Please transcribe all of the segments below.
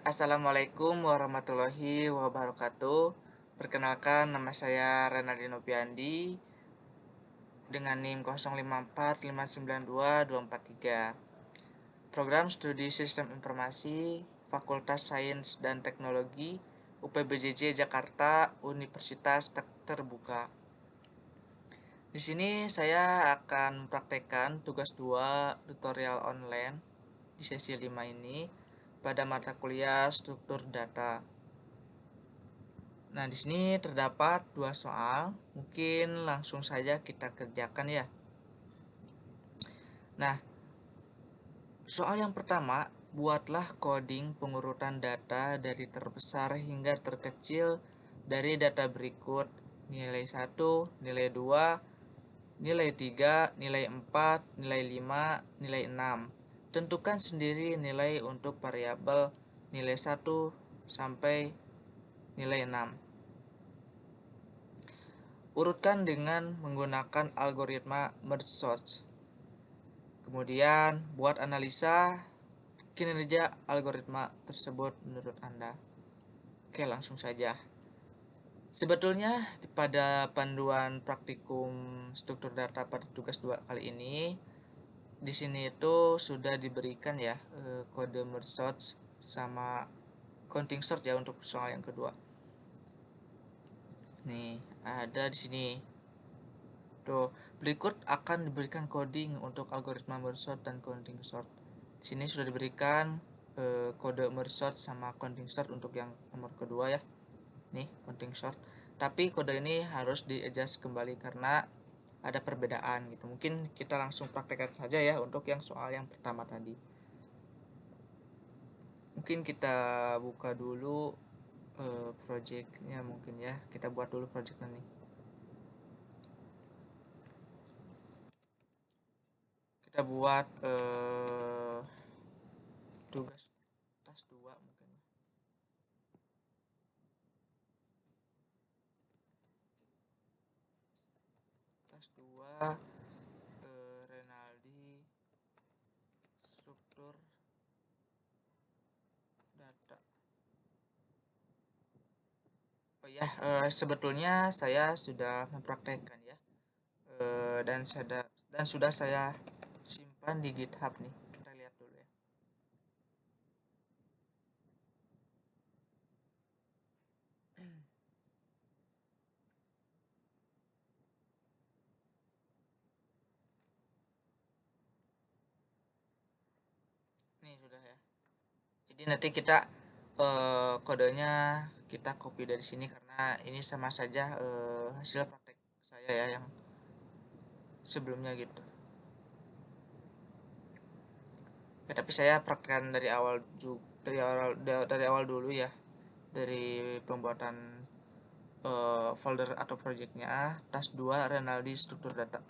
Assalamualaikum warahmatullahi wabarakatuh. Perkenalkan, nama saya Renaldino Piandi dengan NIM 0545922243. Program Studi Sistem Informasi Fakultas Sains dan Teknologi UPBJJ Jakarta Universitas Terbuka. Di sini saya akan mempraktekkan tugas 2 tutorial online di sesi 5 ini pada mata kuliah struktur data. Nah, di sini terdapat 2 soal, mungkin langsung saja kita kerjakan ya. Nah, soal yang pertama, buatlah coding pengurutan data dari terbesar hingga terkecil dari data berikut: nilai 1, nilai 2, nilai 3, nilai 4, nilai 5, nilai 6. Tentukan sendiri nilai untuk variabel nilai 1 sampai nilai 6. Urutkan dengan menggunakan algoritma merge sort. Kemudian buat analisa kinerja algoritma tersebut menurut Anda. Oke, langsung saja. Sebetulnya pada panduan praktikum struktur data pada tugas 2 kali ini, di sini itu sudah diberikan ya kode merge sort sama counting sort ya untuk soal yang kedua. Nih, ada di sini. Tuh, berikut akan diberikan coding untuk algoritma merge sort dan counting sort. Di sini sudah diberikan kode merge sort sama counting sort untuk yang nomor kedua ya. Nih, counting sort. Tapi kode ini harus di-adjust kembali karena ada perbedaan gitu. Mungkin kita langsung praktekkan saja ya untuk yang soal yang pertama tadi. Mungkin kita buka dulu projectnya mungkin ya. Kita buat dulu projectnya nih. Kita buat tugas tas 2 mungkin. Tas 2 Renaldi struktur data. Oh ya, sebetulnya saya sudah mempraktekkan ya. Dan sudah saya simpan di GitHub nih. Kita lihat dulu ya. Nih sudah ya. Jadi nanti kita kodenya kita copy dari sini karena ini sama saja hasil praktek saya ya yang sebelumnya gitu. Ya, tapi saya praktekkan dari awal dulu ya, dari pembuatan folder atau projectnya tas 2 Renaldi struktur data.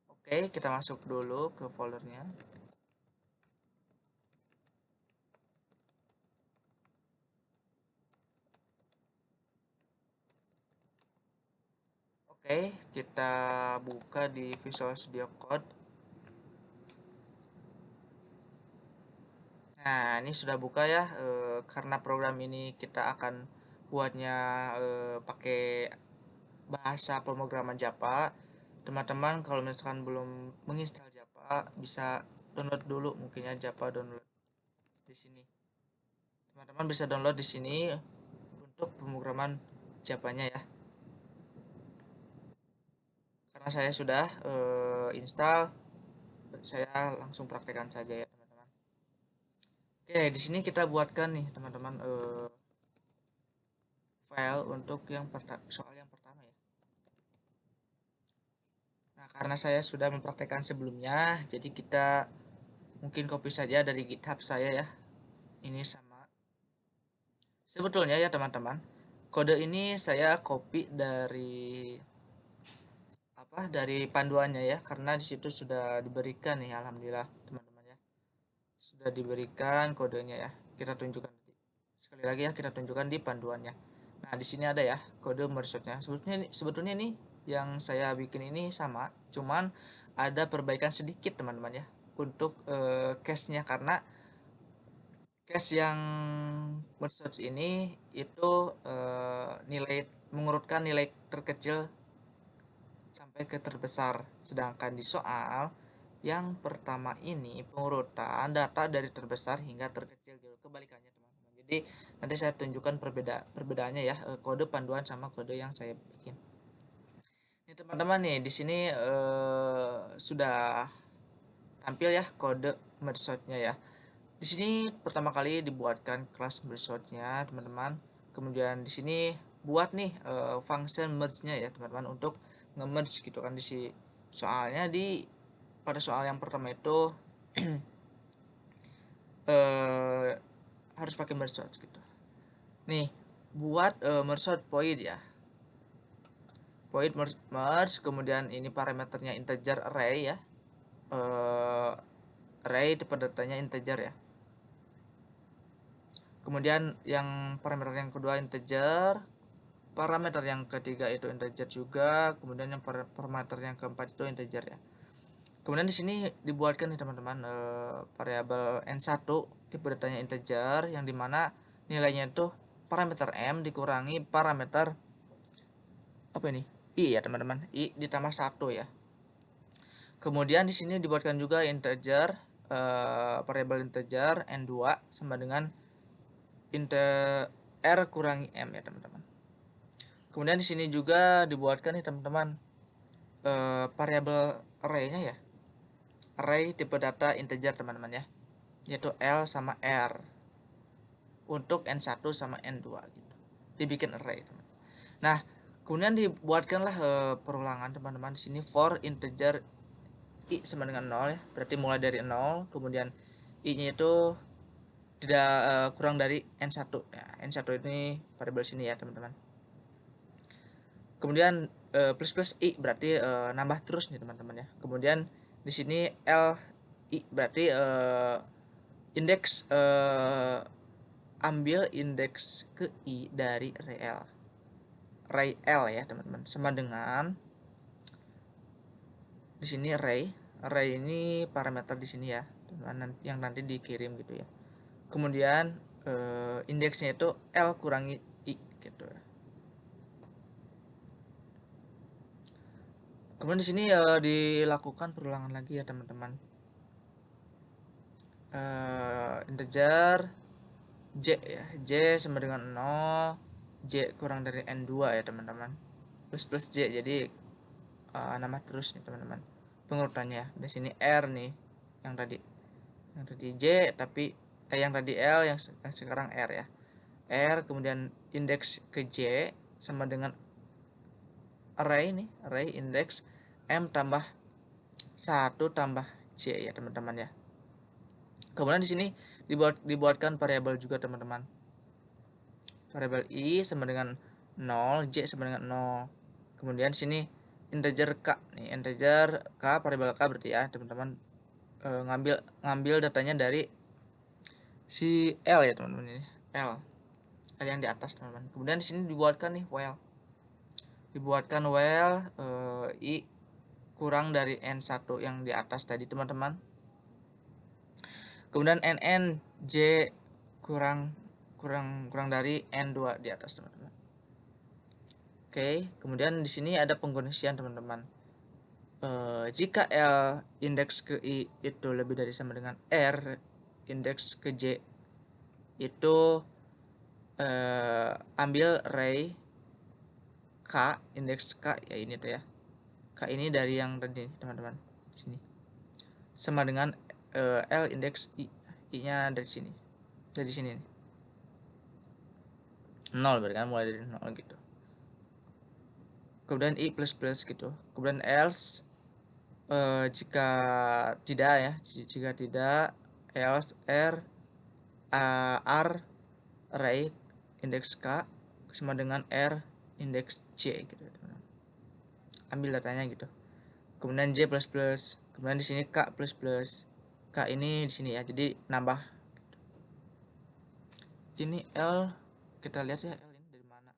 Oke, kita masuk dulu ke foldernya. Oke, kita buka di Visual Studio Code. Nah, ini sudah buka ya. Karena program ini kita akan buatnya pakai bahasa pemrograman Java. Teman-teman kalau misalkan belum menginstal Java, bisa download dulu mungkin ya Java download di sini. Teman-teman bisa download di sini untuk pemrograman Java-nya ya. Karena saya sudah install, saya langsung praktekkan saja ya teman-teman. Oke, di sini kita buatkan nih teman-teman file untuk yang soal yang pertama ya. Nah, karena saya sudah mempraktekkan sebelumnya, jadi kita mungkin copy saja dari GitHub saya ya. Ini sama. Sebetulnya ya teman-teman, kode ini saya copy dari panduannya ya, karena disitu sudah diberikan nih, alhamdulillah teman-teman ya, sudah diberikan kodenya ya. Kita tunjukkan sekali lagi ya, kita tunjukkan di panduannya. Nah, di sini ada ya kode merge-nya. Sebetulnya ini yang saya bikin ini sama, cuman ada perbaikan sedikit teman-teman ya. untuk cache-nya, karena cache yang merge search ini itu nilai mengurutkan nilai terkecil sampai ke terbesar, sedangkan di soal yang pertama ini pengurutan data dari terbesar hingga terkecil gitu, kebalikannya teman-teman. Jadi nanti saya tunjukkan perbedaannya ya, kode panduan sama kode yang saya bikin. Ini teman-teman nih, di sini sudah tampil ya kode merge sort-nya ya. Di sini pertama kali dibuatkan kelas merge sort-nya teman-teman. Kemudian di sini buat nih function merge-nya ya teman-teman, untuk nge-merge gitu kan. Soalnya pada soal yang pertama itu harus pakai merge sort gitu. Nih, buat merge sort point ya. Point merge, kemudian ini parameternya integer array ya. Array tipe datanya integer ya. Kemudian yang parameter yang kedua integer, parameter yang ketiga itu integer juga, kemudian yang parameter yang keempat itu integer ya. Kemudian di sini dibuatkan nih teman-teman variabel n1 tipe datanya integer, yang dimana nilainya itu parameter m dikurangi parameter apa ini, i ya teman-teman, i ditambah 1 ya. Kemudian di sini dibuatkan juga integer variabel integer n2 sama dengan r kurangi m ya teman-teman. Kemudian di sini juga dibuatkan nih teman-teman variabel array-nya ya. Array tipe data integer teman-teman ya, yaitu L sama R untuk N1 sama N2 gitu. Dibikin array teman. Nah, kemudian dibuatkanlah perulangan teman-teman. Di sini for integer i sama dengan 0 ya. Berarti mulai dari 0, kemudian i-nya itu tidak kurang dari N1 ya. N1 ini variabel sini ya teman-teman. Kemudian plus i berarti nambah terus nih teman-teman ya. Kemudian di sini L i berarti indeks ambil indeks ke i dari array L ya teman-teman, sama dengan di sini array ini parameter di sini ya teman-teman, yang nanti dikirim gitu ya. Kemudian indeksnya itu L kurangi i gitu ya. Kemudian di sini dilakukan perulangan lagi ya teman-teman. Integer j ya, j sama dengan 0, j kurang dari n2 ya teman-teman, plus j, jadi nama terus nih teman-teman pengurutannya. Di sini r nih, yang tadi j, tapi yang tadi l, yang sekarang r ya. R kemudian indeks ke j sama dengan array ini, array indeks m tambah 1 tambah j ya teman-teman ya. Kemudian di sini dibuatkan variabel juga teman-teman. Variabel i sama dengan 0, j sama dengan 0. Kemudian di sini integer k nih, integer k variabel k berarti ya teman-teman ngambil datanya dari si L ya teman-teman, ini L yang di atas teman-teman. Kemudian di sini dibuatkan nih while. Dibuatkan while i kurang dari n1 yang di atas tadi teman-teman. Kemudian nn j kurang dari n2 di atas teman-teman. Oke, kemudian di sini ada pengkondisian teman-teman. Jika L indeks ke i itu lebih dari sama dengan R indeks ke j, itu ambil array k indeks k ya, ini tuh ya, k ini dari yang tadi teman-teman, sini sama dengan L indeks i nya dari sini, nih 0 berarti kan, mulai dari 0 gitu. Kemudian i plus gitu. Kemudian else jika tidak ya, jika tidak else r array indeks k sama dengan r indeks j gitu teman-teman. Ambil datanya gitu. Kemudian j plus, kemudian di sini k plus, k ini di sini ya, jadi nambah. Ini L, kita lihat ya, L ini dari mana?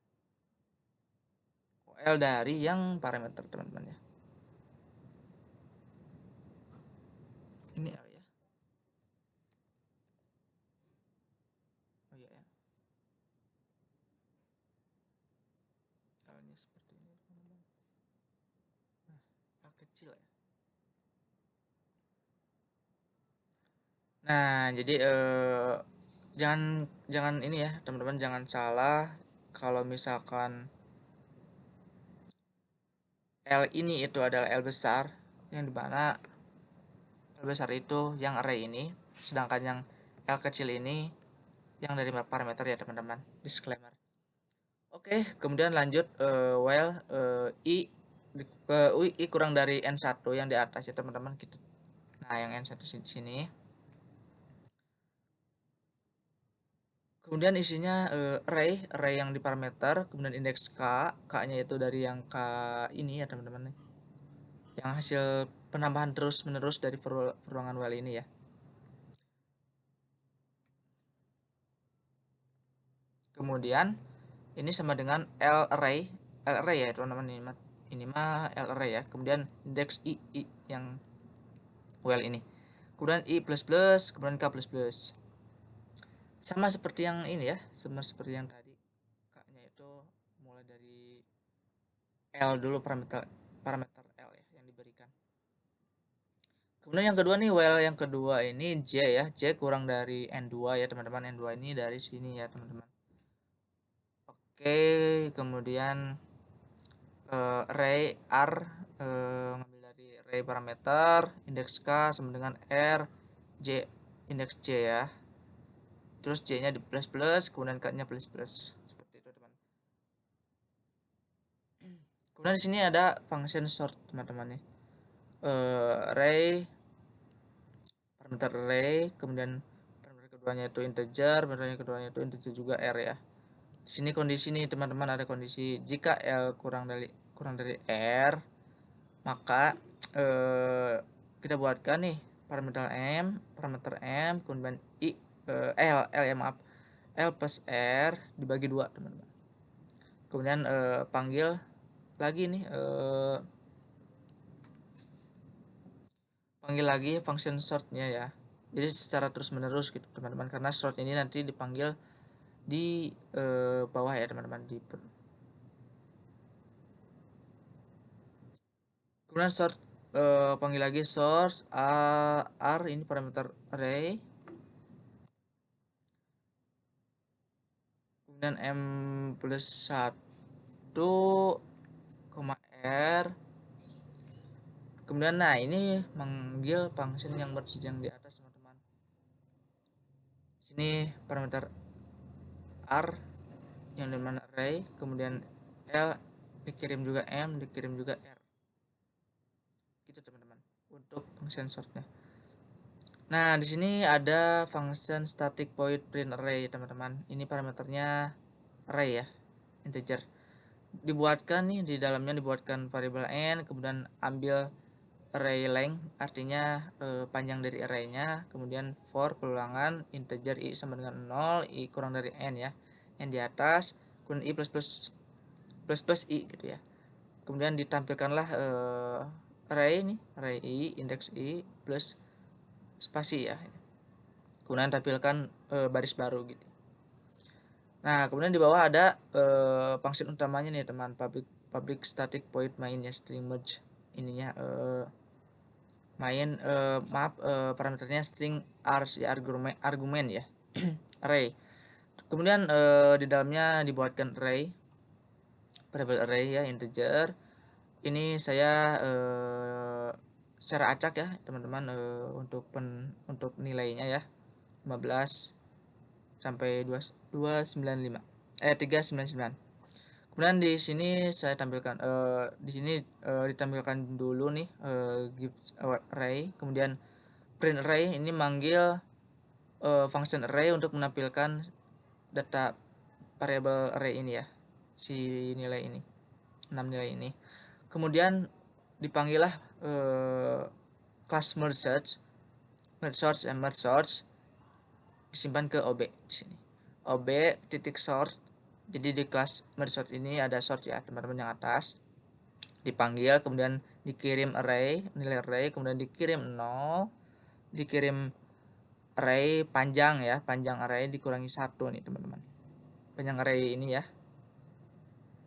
L dari yang parameter teman-teman ya. Ini L ya. kecil ya. Nah, jadi jangan ini ya, teman-teman, jangan salah kalau misalkan L ini itu adalah L besar, yang dimana L besar itu yang array ini, sedangkan yang L kecil ini yang dari parameter ya teman-teman. Disclaimer. Oke, kemudian lanjut while i kurang dari n1 yang di atas ya teman-teman gitu. Nah, yang n1 sini. Kemudian isinya array yang di parameter, kemudian indeks k-nya itu dari yang k ini ya teman-teman, yang hasil penambahan terus menerus dari ruangan while ini ya. Kemudian ini sama dengan L array ya teman-teman, ini mah L array ya. Kemudian indeks i yang while ini. Kemudian i plus plus, kemudian k plus plus. Sama seperti yang ini ya, sama seperti yang tadi. K-nya itu mulai dari L dulu, parameter L ya yang diberikan. Kemudian yang kedua nih, while yang kedua ini J ya, J kurang dari N2 ya teman-teman. N2 ini dari sini ya teman-teman. Oke, kemudian array R ngambil dari array parameter, indeks K sama dengan R, J indeks J ya. Terus J-nya di plus plus, kemudian K-nya plus plus. Seperti itu teman. Kemudian di sini ada function sort teman-teman nih. Array parameter array, kemudian parameter keduanya itu integer, parameter keduanya itu integer juga R ya. Di sini kondisi nih teman-teman, ada kondisi jika L kurang dari R, maka kita buatkan nih parameter M, kemudian L ya maaf, L plus R dibagi 2 teman-teman. Kemudian panggil lagi nih panggil lagi function sortnya ya. Jadi secara terus menerus gitu teman-teman, karena sort ini nanti dipanggil di bawah ya teman-teman, kemudian sort panggil lagi source R ini parameter array, kemudian M plus 1, R, kemudian nah ini manggil function yang merge yang di atas teman-teman. Sini parameter R yang dimana array, kemudian L dikirim juga M, dikirim juga R gitu teman-teman untuk function sortnya. Nah, di sini ada function static void print array teman-teman. Ini parameternya array ya, integer. Dibuatkan nih, di dalamnya dibuatkan variabel n, kemudian ambil array length, artinya panjang dari arraynya, kemudian for pelulangan integer i sama dengan 0, i kurang dari n ya, yang di atas, kemudian i plus plus plus plus i gitu ya. Kemudian ditampilkanlah array ini, array i, indeks i plus spasi ya. Kemudian tampilkan baris baru gitu. Nah, kemudian di bawah ada function utamanya nih teman, public static void main ya, string merge ininya main maaf parameternya string r ya, argumen ya array. Kemudian di dalamnya dibuatkan array, variable array ya, integer. Ini saya secara acak ya teman-teman, untuk nilainya ya 15 sampai 295 399. Kemudian di sini saya tampilkan di sini ditampilkan dulu nih gives array, kemudian print array ini manggil function array untuk menampilkan data variable array ini ya, si nilai ini, 6 nilai ini. Kemudian dipanggillah class merge source disimpan ke ob di sini, ob titik source. Jadi di kelas merge source ini ada source ya teman-teman, yang atas dipanggil, kemudian dikirim array, nilai array, kemudian dikirim 0, dikirim array panjang ya, panjang array dikurangi 1 nih teman-teman, panjang array ini ya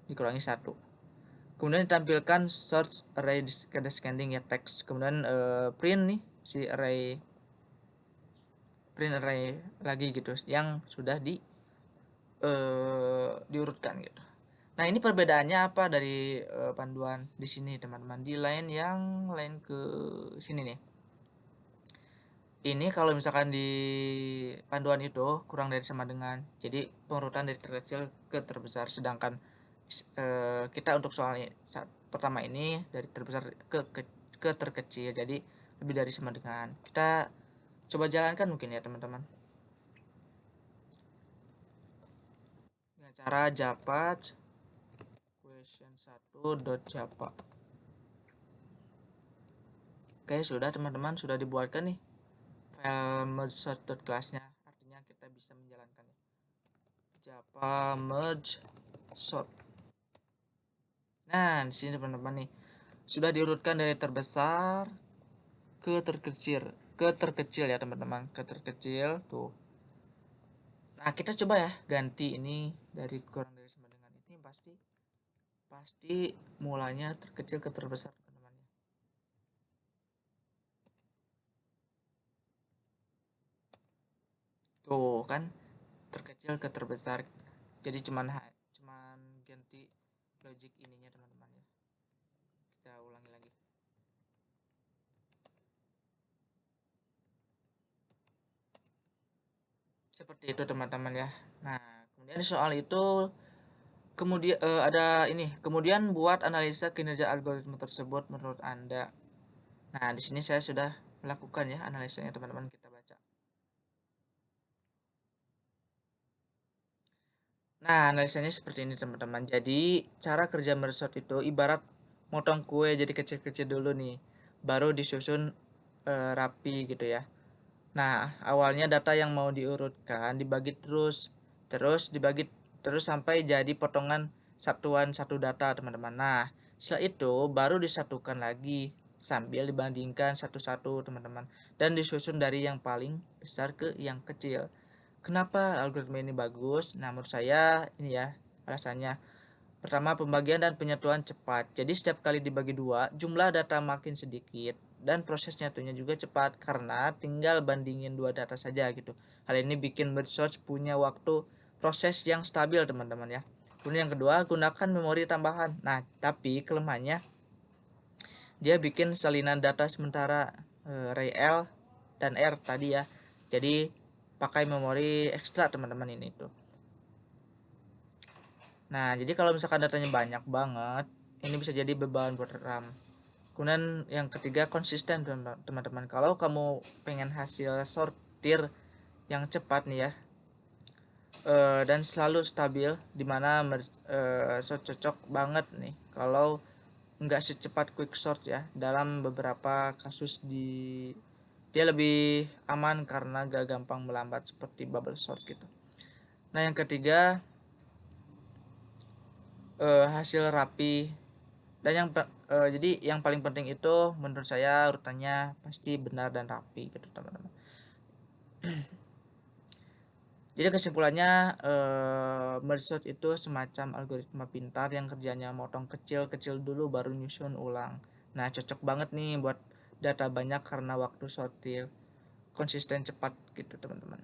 dikurangi 1. Kemudian ditampilkan search array descending ya, teks. Kemudian print nih si print array lagi gitu yang sudah diurutkan gitu. Nah, ini perbedaannya apa dari panduan di sini teman-teman. Di lain ke sini nih. Ini kalau misalkan di panduan itu kurang dari sama dengan, jadi pengurutan dari terkecil ke terbesar, sedangkan kita untuk soal pertama ini dari terbesar ke terkecil, jadi lebih dari sama dengan. Kita coba jalankan mungkin ya teman-teman dengan cara java question1.java. Oke, sudah teman-teman, sudah dibuatkan nih file merge sort.class-nya, artinya kita bisa menjalankannya. Java merge sort. Nah, di sini teman-teman nih sudah diurutkan dari terbesar ke terkecil ya teman-teman, ke terkecil tuh. Nah, kita coba ya ganti ini dari kurang dari sama dengan ini, pasti mulanya terkecil ke terbesar teman-teman ya. Tuh kan, terkecil ke terbesar. Jadi cuman ganti logic ininya teman-teman ya. Kita ulangi lagi. Seperti itu teman-teman ya. Nah, kemudian soal itu kemudian ada ini, kemudian buat analisa kinerja algoritma tersebut menurut Anda. Nah, di sini saya sudah melakukan ya analisanya teman-teman, kita baca. Nah, analisanya seperti ini teman-teman. Jadi, cara kerja meresort itu ibarat motong kue jadi kecil-kecil dulu nih, baru disusun rapi gitu ya. Nah, awalnya data yang mau diurutkan dibagi terus dibagi terus sampai jadi potongan satuan satu data, teman-teman. Nah, setelah itu baru disatukan lagi sambil dibandingkan satu-satu, teman-teman. Dan disusun dari yang paling besar ke yang kecil. Kenapa algoritma ini bagus? Nah, menurut saya ini ya alasannya. Pertama, pembagian dan penyatuan cepat. Jadi setiap kali dibagi dua, jumlah data makin sedikit dan proses nyatunya juga cepat karena tinggal bandingin dua data saja gitu. Hal ini bikin merge search punya waktu proses yang stabil, teman-teman ya. Kemudian yang kedua, gunakan memori tambahan. Nah, tapi kelemahannya dia bikin salinan data sementara array L dan R tadi ya. Jadi pakai memori ekstra, teman-teman, ini tuh. Nah, jadi kalau misalkan datanya banyak banget, ini bisa jadi beban buat RAM. Kemudian yang ketiga, konsisten teman-teman. Kalau kamu pengen hasil sortir yang cepat nih ya, dan selalu stabil, dimana cocok banget nih kalau nggak secepat quick sort ya. Dalam beberapa kasus dia lebih aman karena gak gampang melambat seperti bubble sort gitu. Nah, yang ketiga, hasil rapi. Dan jadi yang paling penting itu menurut saya urutannya pasti benar dan rapi gitu teman-teman. Jadi kesimpulannya, merge sort itu semacam algoritma pintar yang kerjanya motong kecil-kecil dulu baru nyusun ulang. Nah, cocok banget nih buat data banyak karena waktu sortir konsisten cepat gitu teman-teman.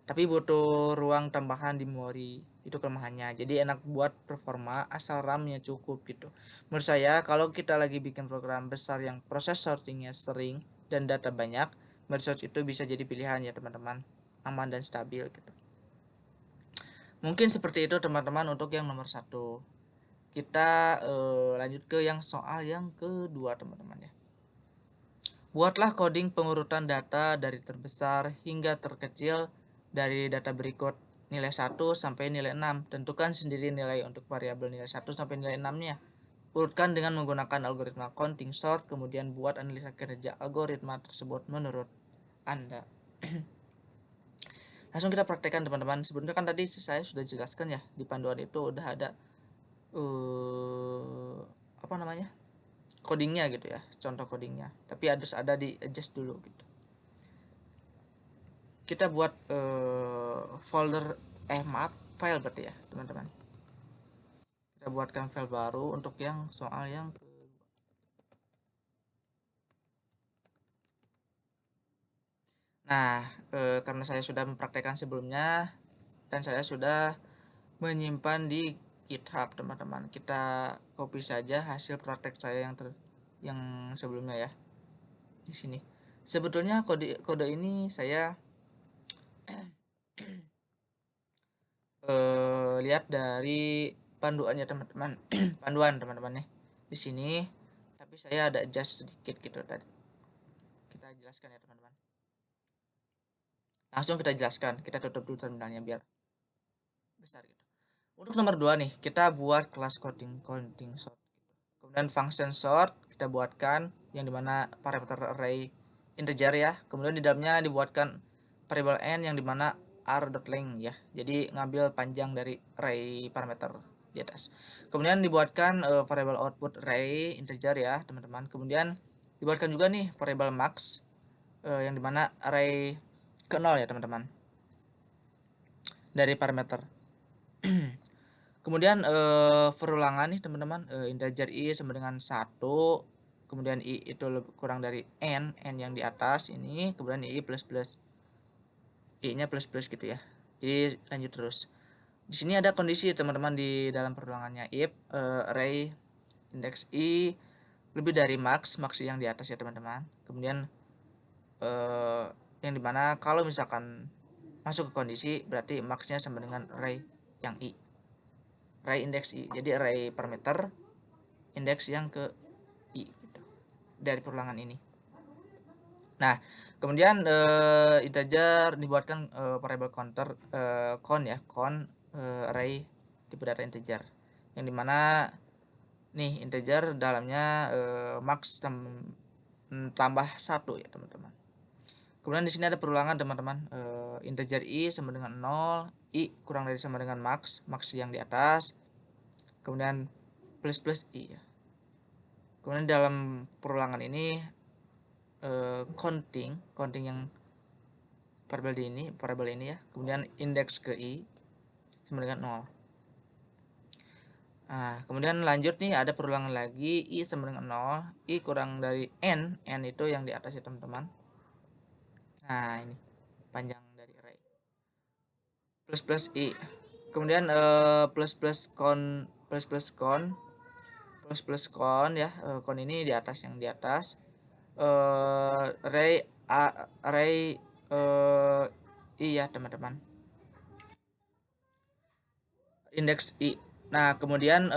Tapi butuh ruang tambahan di memori, itu kelemahannya. Jadi enak buat performa asal RAM-nya cukup gitu. Menurut saya kalau kita lagi bikin program besar yang proses sortingnya sering dan data banyak, merge sort itu bisa jadi pilihan ya teman-teman, aman dan stabil gitu. Mungkin seperti itu teman-teman untuk yang nomor 1. Kita lanjut ke yang soal yang kedua teman-teman ya. Buatlah coding pengurutan data dari terbesar hingga terkecil dari data berikut, nilai 1 sampai nilai 6. Tentukan sendiri nilai untuk variabel nilai 1 sampai nilai 6-nya. Urutkan dengan menggunakan algoritma counting sort, kemudian buat analisa kinerja algoritma tersebut menurut Anda. Langsung kita praktekkan teman-teman. Sebenarnya kan tadi saya sudah jelaskan ya, di panduan itu udah ada apa namanya, codingnya gitu ya, contoh codingnya, tapi harus ada di adjust dulu gitu. Kita buat folder maaf file berarti ya teman-teman. kita buatkan file baru untuk yang soal yang Nah, karena saya sudah mempraktekkan sebelumnya dan saya sudah menyimpan di GitHub, teman-teman. Kita copy saja hasil praktek saya yang sebelumnya ya. Di sini. Sebetulnya kode ini saya lihat dari panduannya teman-teman. Panduan teman-teman ya. Di sini, tapi saya ada adjust sedikit gitu tadi. Kita jelaskan ya, teman-teman. Langsung kita jelaskan, kita tutup dulu terminalnya biar besar gitu. Untuk nomor 2 nih, kita buat kelas counting sort. Kemudian function sort kita buatkan yang dimana parameter array integer ya. Kemudian di dalamnya dibuatkan variable n yang dimana r.length ya. Jadi ngambil panjang dari array parameter di atas. Kemudian dibuatkan variable output array integer ya teman-teman. Kemudian dibuatkan juga nih variable max yang dimana array ke 0 ya teman-teman dari parameter. Kemudian perulangan nih teman-teman, integer i sama dengan 1, kemudian i itu kurang dari n yang di atas ini, kemudian i plus i nya plus gitu ya. Jadi lanjut terus. Di sini ada kondisi teman-teman di dalam perulangannya, if array index i lebih dari max yang di atas ya teman-teman. Kemudian yang dimana kalau misalkan masuk ke kondisi berarti maxnya sama dengan array yang i, array index i, jadi array parameter indeks yang ke i gitu, dari perulangan ini. Nah, kemudian integer dibuatkan variable counter count ya, count array tipe data integer, yang dimana nih integer dalamnya max tambah 1 ya teman-teman. Kemudian di sini ada perulangan teman-teman, integer i sama dengan 0, i kurang dari sama dengan max yang di atas, kemudian plus i ya. Kemudian dalam perulangan ini counting yang variable ini ya, kemudian indeks ke i sama dengan 0. Nah, kemudian lanjut nih ada perulangan lagi, i sama dengan 0, i kurang dari n itu yang di atas ya teman-teman. Nah, ini panjang dari array. Plus i. Kemudian plus count ya, count ini di atas, yang di atas. Array i ya teman-teman, indeks i. Nah, kemudian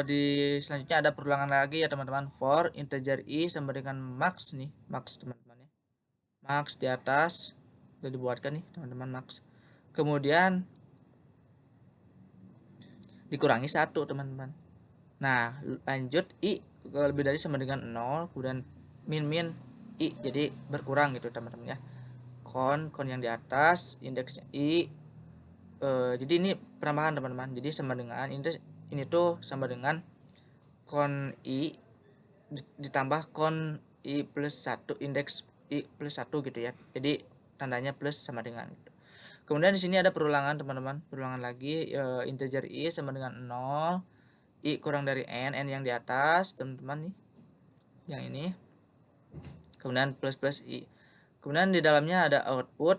di selanjutnya ada perulangan lagi ya teman-teman, for integer i sama dengan max nih, max teman-teman ya, max di atas udah dibuatkan nih teman-teman, max. Kemudian dikurangi 1 teman-teman. Nah, lanjut i lebih dari sama dengan 0, kemudian min i, jadi berkurang gitu teman-teman ya. Count yang di atas, indeksnya i. Jadi ini penambahan teman-teman. Jadi sama dengan ini tuh sama dengan count i ditambah count i plus 1, indeks i plus 1 gitu ya. Jadi tandanya plus sama dengan gitu. Kemudian di sini ada perulangan teman-teman, perulangan lagi, integer i sama dengan 0, i kurang dari n yang di atas teman-teman nih, yang ini. Kemudian plus i. Kemudian di dalamnya ada output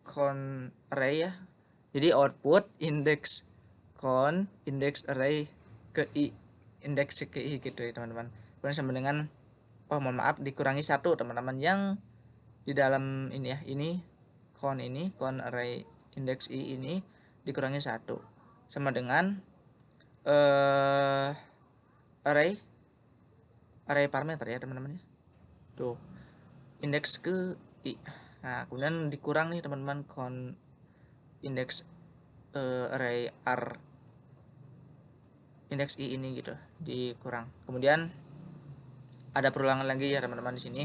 count array ya. Jadi output indeks count indeks array ke i, indeks ke i gitu ya teman-teman. Kemudian sama dengan mohon maaf dikurangi 1 teman-teman, yang di dalam ini ya, ini count array indeks i ini dikurangi 1 sama dengan array parameter ya teman-teman ya. Tuh, indeks ke i. Nah, kemudian dikurang nih teman-teman count indeks array r indeks i ini gitu, dikurang. Kemudian ada perulangan lagi ya teman-teman di sini,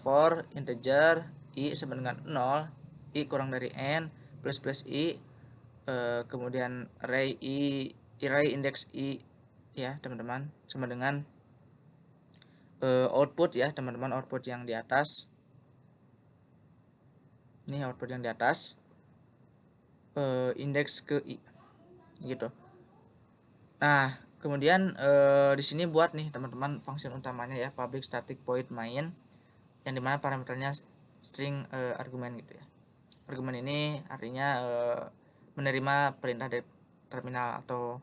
for integer i sama dengan 0, i kurang dari n plus i, kemudian array indeks i ya teman-teman sama dengan output ya teman-teman, output yang di atas. Ini output yang di atas, indeks ke i gitu. Nah, kemudian di sini buat nih teman-teman function utamanya ya, public static void main, yang dimana parameternya string argumen gitu ya. Argumen ini artinya menerima perintah dari terminal atau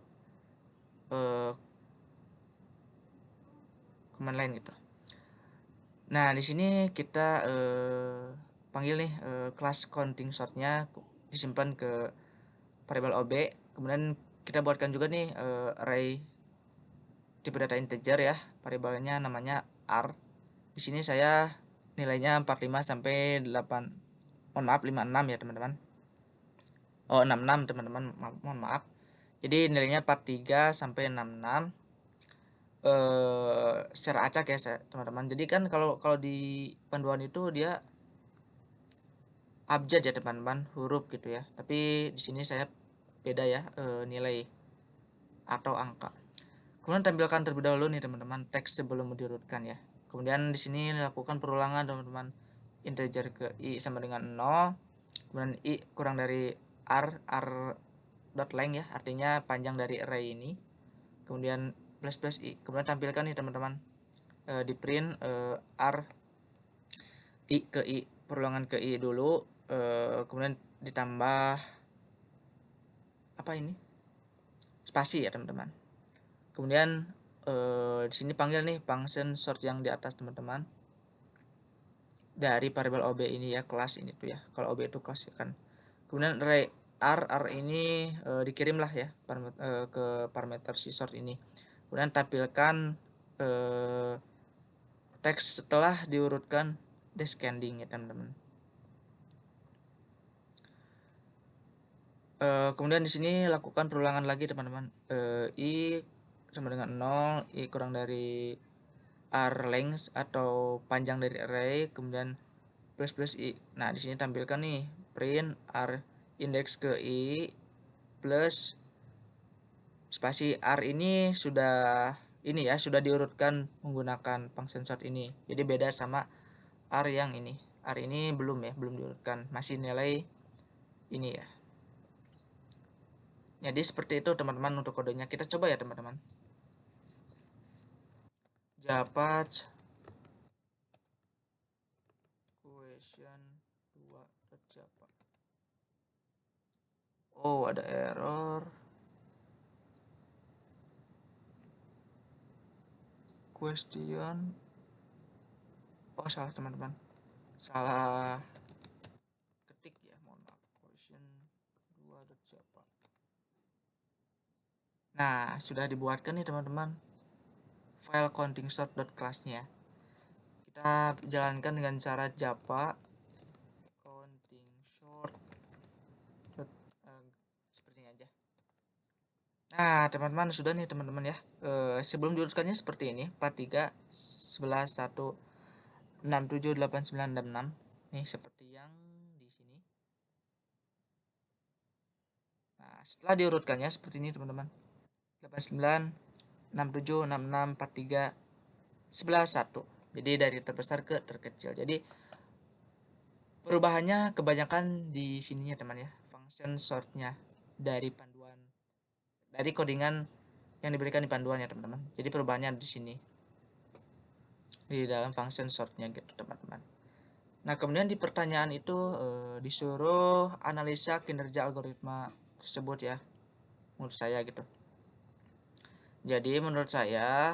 command line gitu. Nah, di sini kita panggil nih kelas counting sortnya disimpan ke variable ob. Kemudian kita buatkan juga nih array tipe data integer ya, variabelnya namanya r. Di sini saya nilainya 45 sampai 8. Mohon maaf 56 ya, teman-teman. Oh, 66 teman-teman, mohon maaf. Jadi nilainya 43 sampai 66 secara acak ya, teman-teman. Jadi kan kalau kalau di panduan itu dia abjad ya, teman-teman, huruf gitu ya. Tapi di sini saya beda ya, nilai atau angka. Kemudian tampilkan terlebih dahulu nih teman-teman teks sebelum diurutkan ya. Kemudian di sini lakukan perulangan teman-teman. Integer ke i sama dengan 0. Kemudian i kurang dari r dot length ya, artinya panjang dari array ini. Kemudian plus plus i. Kemudian tampilkan nih teman-teman. Di print r i ke i, perulangan ke i dulu. Kemudian ditambah apa ini? Spasi ya, teman-teman. Kemudian di sini panggil nih function sort yang di atas, teman-teman, dari variabel ob ini ya, kelas ini tuh ya. Kalau ob itu kelas ya kan. Kemudian array r ini dikirimlah ya ke parameter si sort ini. Kemudian tampilkan teks setelah diurutkan descending ya, teman-teman. Kemudian di sini lakukan perulangan lagi, teman-teman. I sama dengan 0, i kurang dari r length atau panjang dari array, kemudian plus plus i. Nah, di sini tampilkan nih print r index ke i plus spasi. R ini sudah ini ya, sudah diurutkan menggunakan function sort ini. Jadi beda sama R yang ini. R ini belum ya, belum diurutkan, masih nilai ini ya. Jadi seperti itu teman-teman untuk kodenya. Kita coba ya, teman-teman. Java question 2.java. Oh, ada error. Question. Oh, salah, teman-teman. Salah ketik ya, mohon maaf. Question 2.java. Nah, sudah dibuatkan nih, teman-teman, file counting sort.class-nya. Kita jalankan dengan cara Java counting sort seperti ini aja. Nah, teman-teman, sudah nih teman-teman ya. Sebelum diurutkannya seperti ini: 43 11 1 6 7 8 9 dan 6. Nih seperti yang di sini. Nah, setelah diurutkannya seperti ini, teman-teman. 89 67 66 43 11 1. Jadi dari terbesar ke terkecil. Jadi perubahannya kebanyakan di sininya, teman ya. Function sortnya dari panduan, dari codingan yang diberikan di panduan ya, teman-teman. Jadi perubahannya di sini di dalam function sortnya gitu, teman-teman. Nah, kemudian di pertanyaan itu disuruh analisa kinerja algoritma tersebut ya, menurut saya gitu. Jadi menurut saya,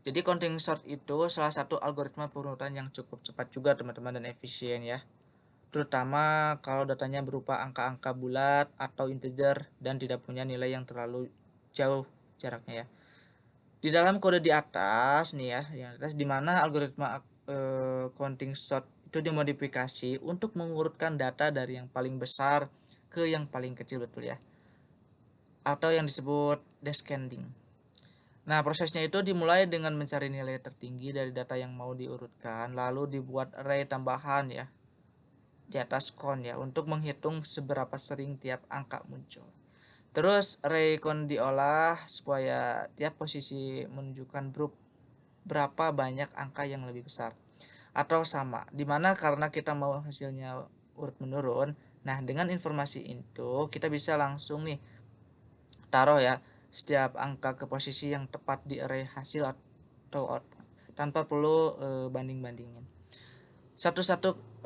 jadi counting sort itu salah satu algoritma perurutan yang cukup cepat juga, teman-teman, dan efisien ya. Terutama kalau datanya berupa angka-angka bulat atau integer dan tidak punya nilai yang terlalu jauh jaraknya ya. Di dalam kode di atas nih ya, yang atas, di mana algoritma counting sort itu dimodifikasi untuk mengurutkan data dari yang paling besar ke yang paling kecil, betul ya, atau yang disebut descending. Nah, prosesnya itu dimulai dengan mencari nilai tertinggi dari data yang mau diurutkan, lalu dibuat array tambahan ya di atas count ya untuk menghitung seberapa sering tiap angka muncul. Terus array count diolah supaya tiap posisi menunjukkan berapa banyak angka yang lebih besar atau sama. Dimana karena kita mau hasilnya urut menurun, nah dengan informasi itu kita bisa langsung nih taruh ya setiap angka ke posisi yang tepat di array hasil atau output tanpa perlu banding-bandingin satu-satu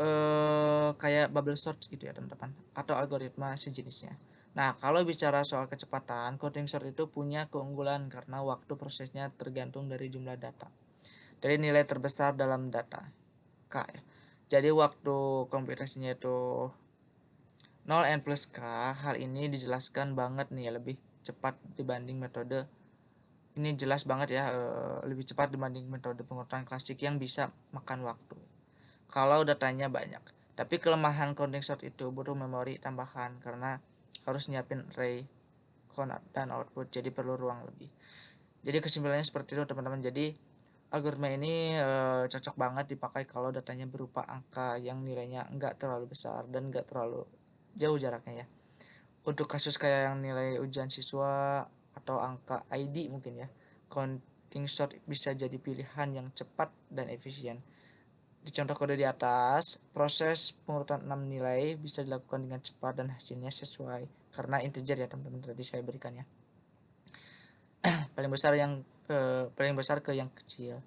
kayak bubble sort gitu ya teman-teman, atau algoritma sejenisnya. Nah, kalau bicara soal kecepatan, counting sort itu punya keunggulan karena waktu prosesnya tergantung dari jumlah data, dari nilai terbesar dalam data K ya. Jadi waktu komputasinya itu 0 n plus K. Hal ini dijelaskan banget nih ya, lebih cepat dibanding metode ini jelas banget ya, lebih cepat dibanding metode pengurutan klasik yang bisa makan waktu kalau datanya banyak. Tapi kelemahan counting sort itu butuh memori tambahan karena harus nyiapin array count dan output, jadi perlu ruang lebih. Jadi kesimpulannya seperti itu teman-teman. Jadi algoritma ini cocok banget dipakai kalau datanya berupa angka yang nilainya enggak terlalu besar dan enggak terlalu jauh jaraknya ya. Untuk kasus kayak yang nilai ujian siswa atau angka ID mungkin ya, counting sort bisa jadi pilihan yang cepat dan efisien. Di contoh kode di atas, proses pengurutan 6 nilai bisa dilakukan dengan cepat dan hasilnya sesuai karena integer ya teman-teman, tadi saya berikan ya. Paling besar ke yang kecil.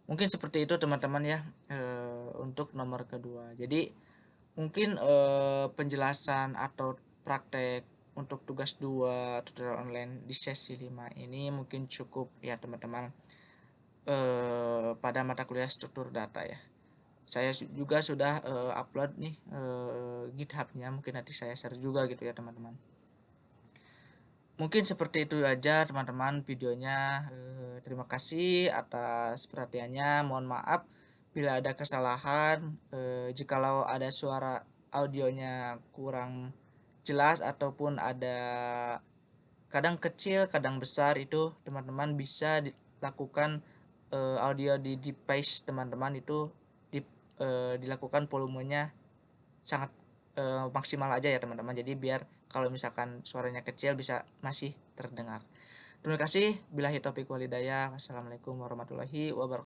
Mungkin seperti itu teman-teman ya, untuk nomor kedua. Jadi mungkin penjelasan atau praktek untuk tugas 2 tutorial online di sesi 5 ini mungkin cukup ya teman-teman, pada mata kuliah struktur data ya. Saya juga sudah upload nih GitHub-nya, mungkin nanti saya share juga gitu ya teman-teman. Mungkin seperti itu aja teman-teman videonya. Terima kasih atas perhatiannya. Mohon maaf bila ada kesalahan, jikalau ada suara audionya kurang jelas ataupun ada kadang kecil kadang besar, itu teman-teman bisa dilakukan audio di device teman-teman itu dilakukan volumenya sangat maksimal aja ya teman-teman. Jadi biar kalau misalkan suaranya kecil bisa masih terdengar. Terima kasih. Billahi taufiq walhidayah. Wassalamualaikum warahmatullahi wabarakatuh.